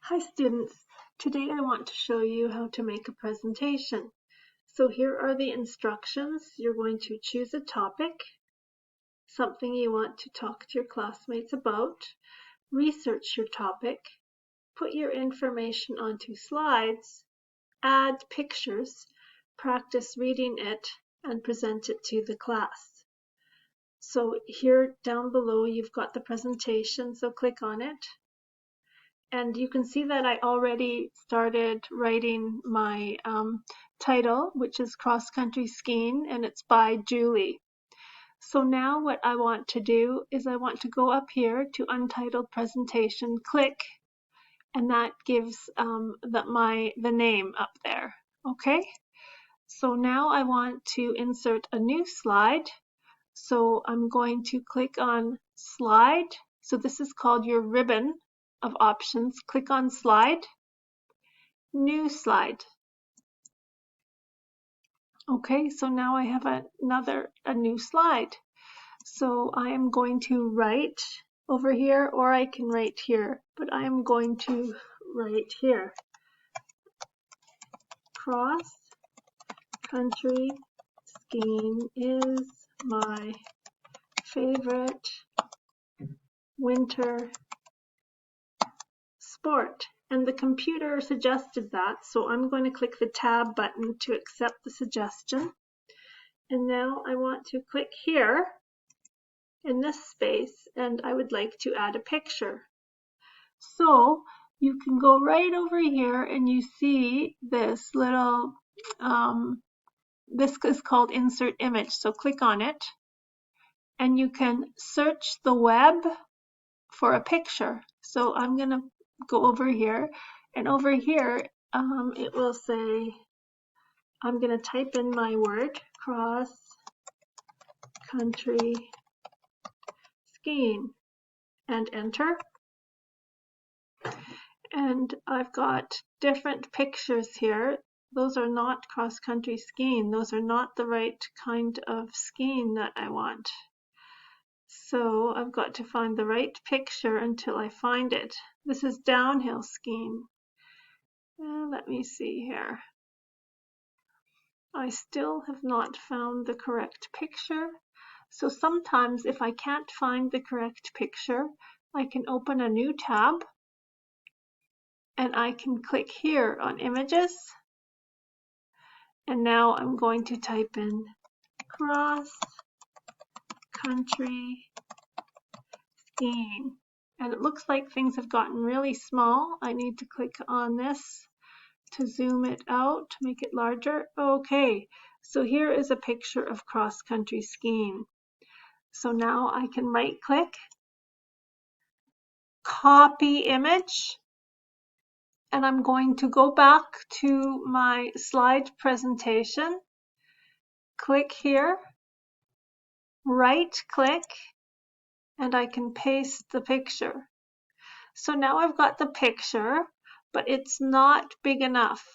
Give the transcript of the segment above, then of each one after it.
Hi students, today I want to show you how to make a presentation. So here are the instructions. You're going to choose a topic, something you want to talk to your classmates about, research your topic, put your information onto slides, add pictures, practice reading it, and present it to the class. So here down below you've got the presentation, so click on it. And you can see that I already started writing my title, which is Cross Country Skiing, and it's by Julie. So now what I want to do is I want to go up here to Untitled Presentation, click, and that gives the name up there. Okay, so now I want to insert a new slide. So I'm going to click on Slide. So this is called your ribbon of options. Click on Slide, New Slide. Okay, so now I have a new slide. So I am going to write over here, or I can write here, but I am going to write here. Cross country skiing is my favorite winter sport. And the computer suggested that, so I'm going to click the tab button to accept the suggestion. And now I want to click here in this space, and I would like to add a picture. So you can go right over here and you see this little, this is called Insert Image. So click on it and you can search the web for a picture. So I'm going to go over here, and over here it will say, I'm going to type in my word, cross country skiing, and enter. And I've got different pictures here. Those are not cross country skiing. Those are not the right kind of skiing that I want. So I've got to find the right picture until I find it. This is downhill skiing. Let me see here. I still have not found the correct picture. So sometimes if I can't find the correct picture, I can open a new tab and I can click here on Images. And now I'm going to type in cross country skiing. And it looks like things have gotten really small. I need to click on this to zoom it out, to make it larger. Okay, so here is a picture of cross country skiing. So now I can right click, copy image, and I'm going to go back to my slide presentation. Click here, right click, and I can paste the picture. So now I've got the picture, but it's not big enough.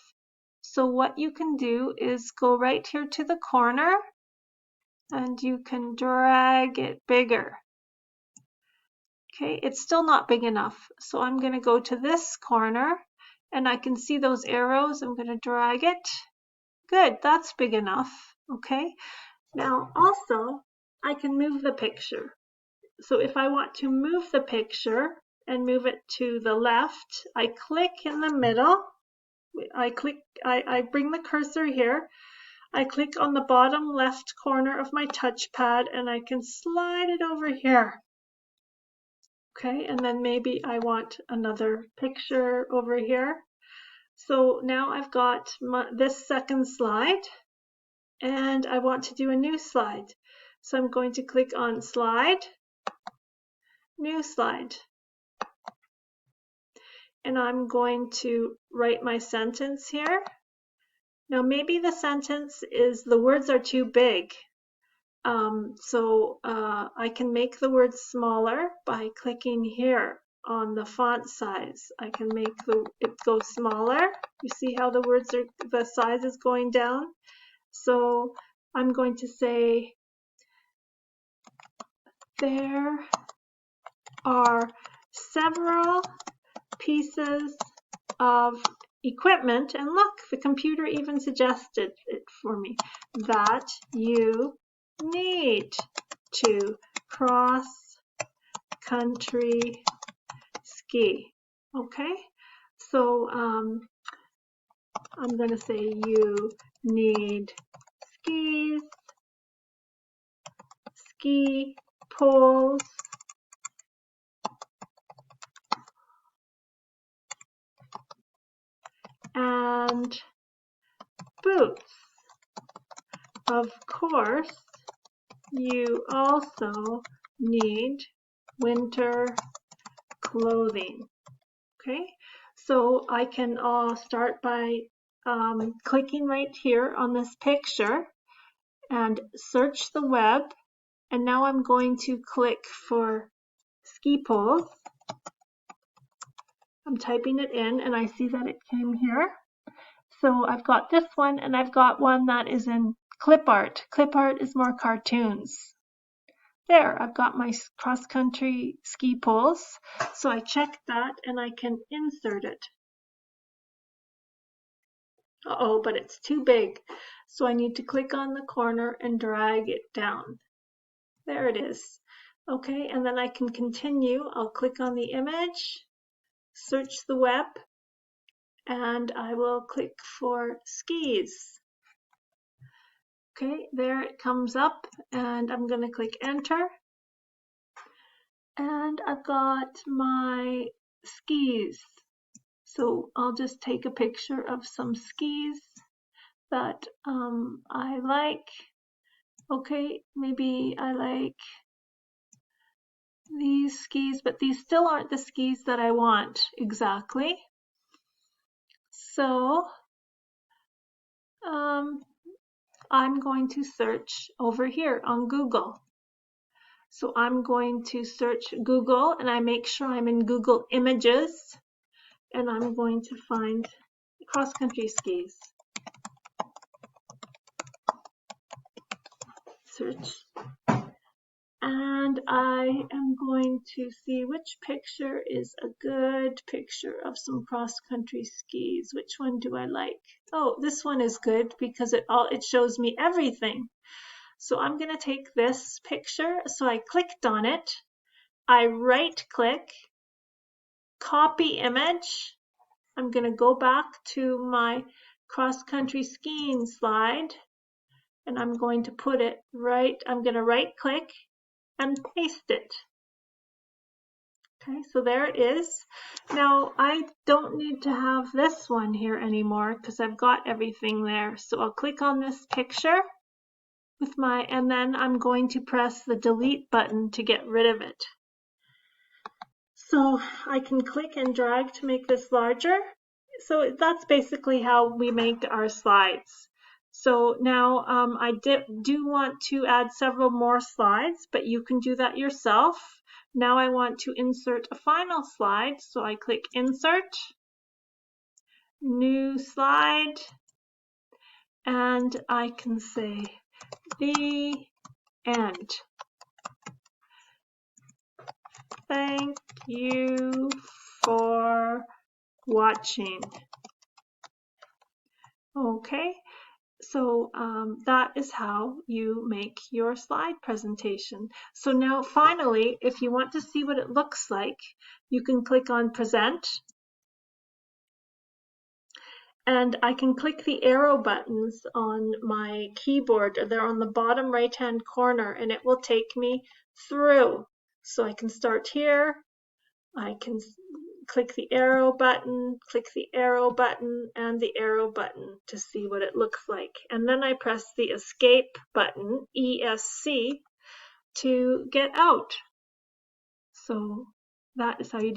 So what you can do is go right here to the corner and you can drag it bigger. Okay, it's still not big enough. So I'm going to go to this corner and I can see those arrows. I'm going to drag it. Good, that's big enough. Okay, now also I can move the picture. So if I want to move the picture and move it to the left, I click in the middle. I bring the cursor here. I click on the bottom left corner of my touchpad and I can slide it over here. Okay, and then maybe I want another picture over here. So now I've got this second slide and I want to do a new slide. So I'm going to click on Slide, New Slide. And I'm going to write my sentence here. Now maybe the sentence is, the words are too big. So I can make the words smaller by clicking here on the font size. I can make it go smaller. You see how the size is going down? So I'm going to say, there are several pieces of equipment, and look, the computer even suggested it for me, that you need to cross-country ski. Okay, so I'm going to say you need skis, ski poles, and boots. Of course, you also need winter clothing. Okay, so I can start by clicking right here on this picture and search the web. And now I'm going to click for ski poles. I'm typing it in and I see that it came here. So I've got this one and I've got one that is in clip art. Clip art is more cartoons. There, I've got my cross-country ski poles. So I check that and I can insert it. Uh-oh, but it's too big. So I need to click on the corner and drag it down. There it is. Okay, and then I can continue. I'll click on the image, search the web, and I will click for skis. Okay, there it comes up, and I'm going to click enter. And I've got my skis. So I'll just take a picture of some skis that I like. Okay, maybe I like these skis, but these still aren't the skis that I want exactly. So I'm going to search over here on Google. So I'm going to search Google and I make sure I'm in Google Images and I'm going to find cross-country skis. Search. And I am going to see which picture is a good picture of some cross-country skis. Which one do I like? Oh, this one is good because it shows me everything. So I'm going to take this picture. So I clicked on it. I right-click, copy image. I'm going to go back to my cross-country skiing slide. And I'm going to put it right. I'm going to right-click and paste it. Okay, so there it is. Now I don't need to have this one here anymore because I've got everything there. So I'll click on this picture with and then I'm going to press the delete button to get rid of it. So I can click and drag to make this larger. So that's basically how we make our slides. So now I do want to add several more slides, but you can do that yourself. Now I want to insert a final slide, so I click Insert, New Slide, and I can say The End. Thank you for watching. Okay. So that is how you make your slide presentation. So now finally, if you want to see what it looks like, you can click on Present. And I can click the arrow buttons on my keyboard. They're on the bottom right-hand corner, and it will take me through. So I can start here. I can click the arrow button, and the arrow button to see what it looks like. And then I press the escape button, ESC, to get out. So that is how you do it.